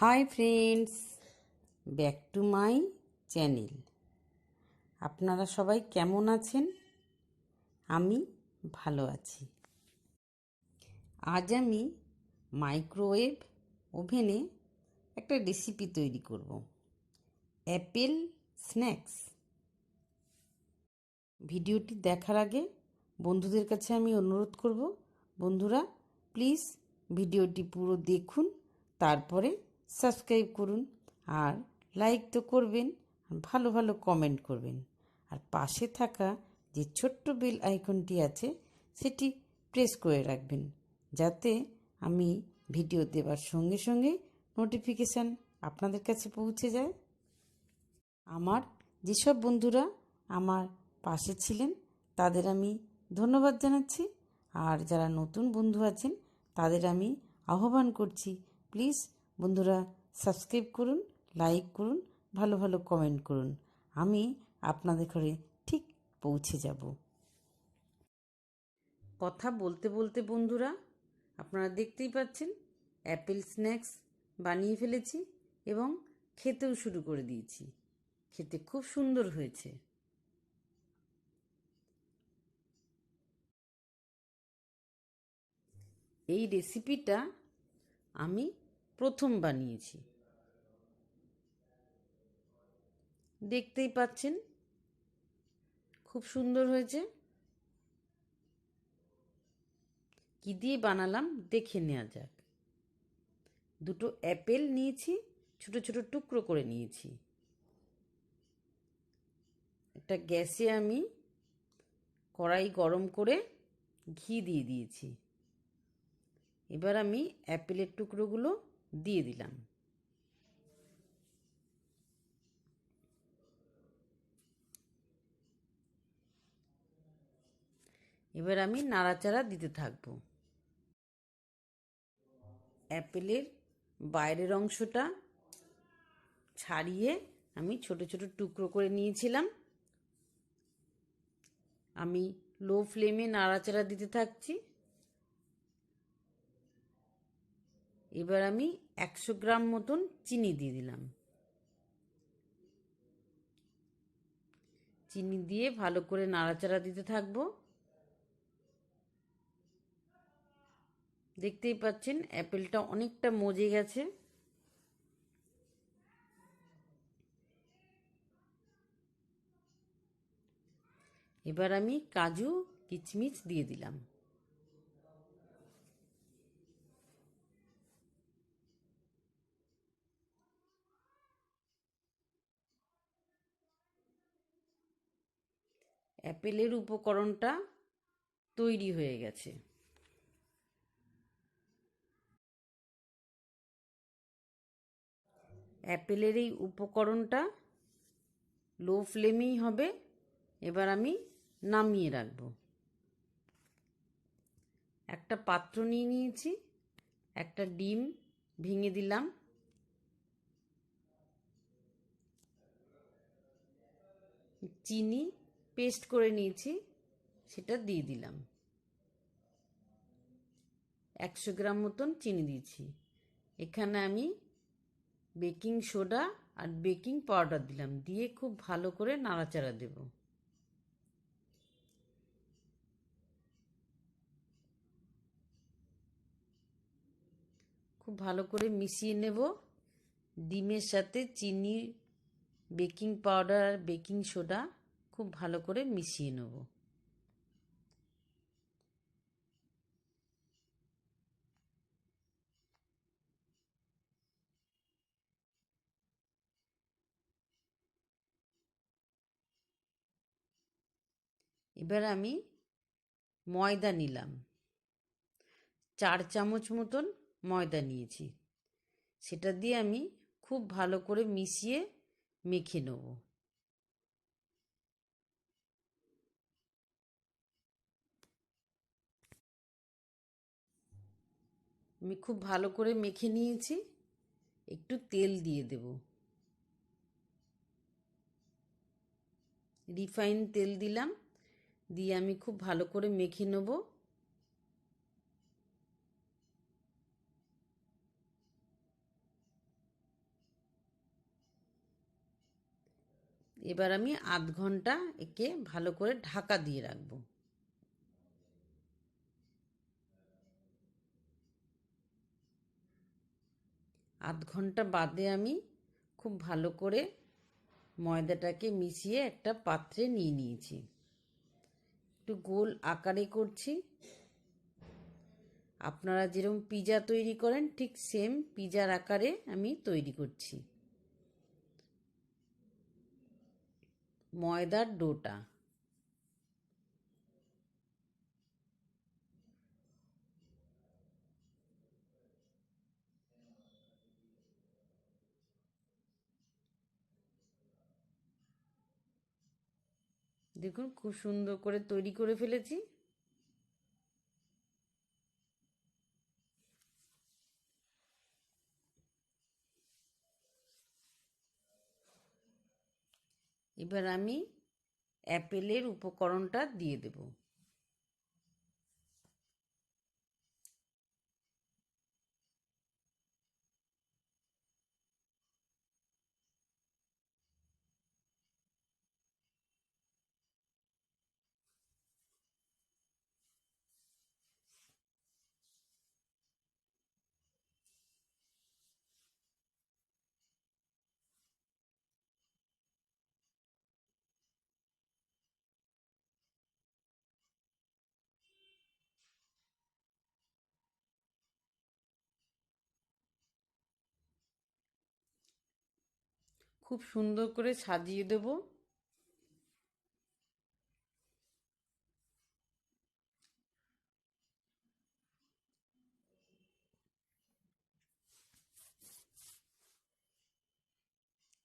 Hi friends, back to my channel. আপনারা সবাই কেমন আছেন? আমি ভালো আছি। আজ আমি মাইক্রোওয়েভ ওভেনে একটা রেসিপি তৈরি করব, অ্যাপেল স্ন্যাক্স। ভিডিওটি দেখার আগে বন্ধুদের কাছে আমি অনুরোধ করব, বন্ধুরা প্লিজ ভিডিওটি পুরো দেখুন, তারপরে সাবস্ক্রাইব করুন, আর লাইক তো করবেন, ভালো ভালো কমেন্ট করবেন, আর পাশে থাকা যে ছোট্ট বেল আইকনটি আছে সেটি প্রেস করে রাখবেন, যাতে আমি ভিডিও দেওয়ার সঙ্গে সঙ্গে নোটিফিকেশান আপনাদের কাছে পৌঁছে যায়। আমার যেসব বন্ধুরা আমার পাশে ছিলেন তাদের আমি ধন্যবাদ জানাচ্ছি, আর যারা নতুন বন্ধু আছেন তাদের আমি আহ্বান করছি, প্লিজ বন্ধুরা সাবস্ক্রাইব করুন, লাইক করুন, ভালো ভালো কমেন্ট করুন, আমি আপনাদের ঘরে ঠিক পৌঁছে যাব। কথা বলতে বলতে বন্ধুরা আপনারা দেখতেই পাচ্ছেন অ্যাপেল স্ন্যাক্স বানিয়ে ফেলেছি এবং খেতেও শুরু করে দিয়েছি। খেতে খুব সুন্দর হয়েছে। এই রেসিপিটা আমি প্রথম বানিয়েছি, দেখতেই পাচ্ছেন খুব সুন্দর হয়েছে। কি দিয়ে বানালাম দেখে নেওয়া যাক। দুটো অ্যাপেল নিয়েছি, ছোট ছোট টুকরো করে নিয়েছি। একটা গ্যাসে আমি কড়াই গরম করে ঘি দিয়ে দিয়েছি। এবার আমি অ্যাপেলের টুকরোগুলো দিয়ে দিলাম। এবার আমি নাড়াচাড়া দিতে থাকবো। অ্যাপেলের বাইরের অংশটা ছাড়িয়ে আমি ছোট ছোট টুকরো করে নিয়েছিলাম। আমি লো ফ্লেমে নাড়াচাড়া দিতে থাকছি। এবার আমি 100 গ্রাম মতন চিনি দিয়ে দিলাম। চিনি দিয়ে ভালো করে নাড়াচাড়া দিতে থাকবো। দেখতেই পাচ্ছেন অ্যাপেলটা অনেকটা মজে গেছে। এবার আমি কাজু কিচমিচ দিয়ে দিলাম। অ্যাপেলের উপকরণটা তৈরি হয়ে গেছে। অ্যাপেলের এই উপকরণটা লো ফ্লেমেই হবে। এবার আমি নামিয়ে রাখব। একটা পাত্র নিয়ে নিয়েছি, একটা ডিম ভেঙে দিলাম, চিনি পেস্ট করে নিয়েছি সেটা দিয়ে দিলাম। 100 গ্রাম মতন চিনি দিয়েছি। এখানে আমি বেকিং সোডা আর বেকিং পাউডার দিলাম, দিয়ে খুব ভালো করে নাড়াচাড়া দেব। খুব ভালো করে মিশিয়ে নেব। ডিমের সাথে চিনি, বেকিং পাউডার আর বেকিং সোডা খুব ভালো করে মিশিয়ে নেব। এবার আমি ময়দা নিলাম, 4 চামচ মতন ময়দা নিয়েছি। সেটা দিয়ে আমি খুব ভালো করে মিশিয়ে মেখে নেব। আমি খুব ভালো করে মেখে নিয়েছি। একটু তেল দিয়ে দেব, রিফাইন তেল দিলাম, দিয়ে আমি খুব ভালো করে মেখে নেব। এবার আমি আধ ঘন্টা একে ভালো করে ঢাকা দিয়ে রাখবো। আধ ঘন্টা বাদে আমি খুব ভালো করে ময়দাটাকে মিশিয়ে একটা পাত্রে নিয়ে নিয়েছি। একটু গোল আকারে করছি। আপনারা যেরকম পিজা তৈরি করেন ঠিক সেম পিজার আকারে আমি তৈরি করছি। ময়দার ডোটা দেখুন খুব সুন্দর করে তৈরি করে ফেলেছি। এবার আমি অ্যাপেলের উপকরণটা দিয়ে দেব। খুব সুন্দর করে সাজিয়ে দেব।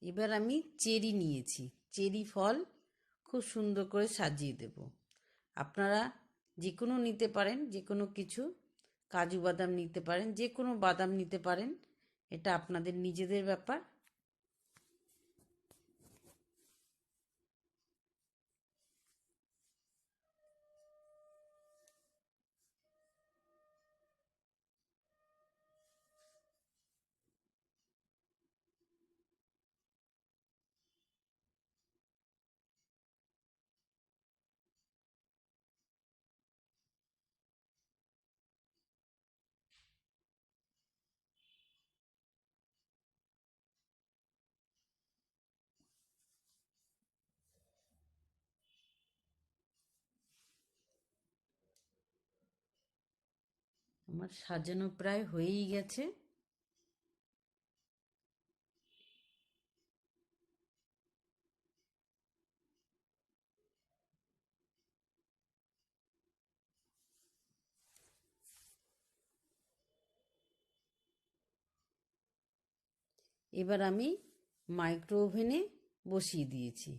এবার আমি চেরি নিয়েছি, চেরি ফল খুব সুন্দর করে সাজিয়ে দেব। আপনারা যে কোনো নিতে পারেন, যে কোনো কিছু, কাজু বাদাম নিতে পারেন, যে কোনো বাদাম নিতে পারেন, এটা আপনাদের নিজেদের ব্যাপার। আমার সাজানো প্রায় হয়েই গেছে। এবার আমি মাইক্রো ওভেনে বসিয়ে দিয়েছি।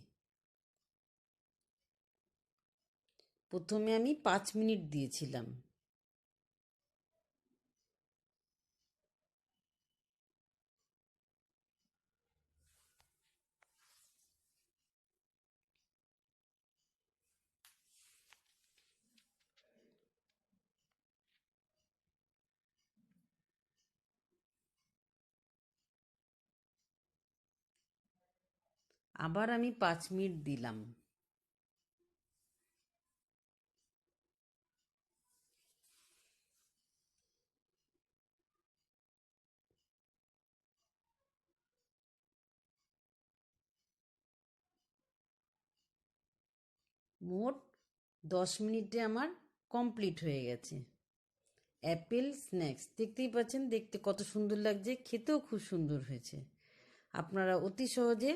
প্রথমে আমি 5 মিনিট দিয়েছিলাম। আবার আমি 5 মিনিট দিলাম। মোট 10 মিনিটে আমার কমপ্লিট হয়ে গেছে। অ্যাপেল স্ন্যাক্স দেখতেই পাচ্ছেন, দেখতে কত সুন্দর লাগছে, খেতেও খুব সুন্দর হয়েছে। আপনারা অতি সহজে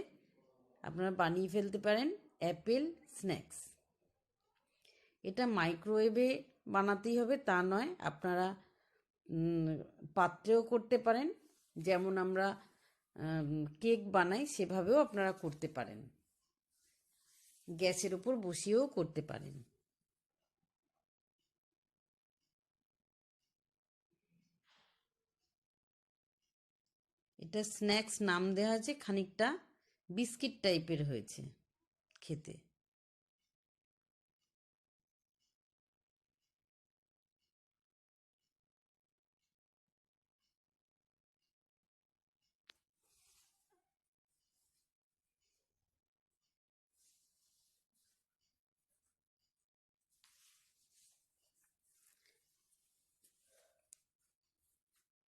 আপনারা বানিয়ে ফেলতে পারেন অ্যাপেল স্ন্যাক্স। এটা মাইক্রোওয়েভে বানাতেই হবে তা নয়, আপনারা পাত্রেও করতে পারেন, যেমন আমরা কেক বানাই সেভাবেও আপনারা করতে পারেন, গ্যাসের উপর বসিয়েও করতে পারেন। এটা স্ন্যাক্স নাম দেওয়া আছে, খানিকটা বিস্কিট টাইপের হয়েছে খেতে।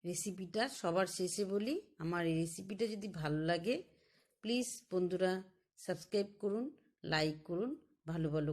রেসিপিটা সবার শেষে বলি, আমার এই রেসিপিটা যদি ভালো লাগে প্লিজ বন্ধুরা সাবস্ক্রাইব করুন, লাইক করুন, ভালো ভালো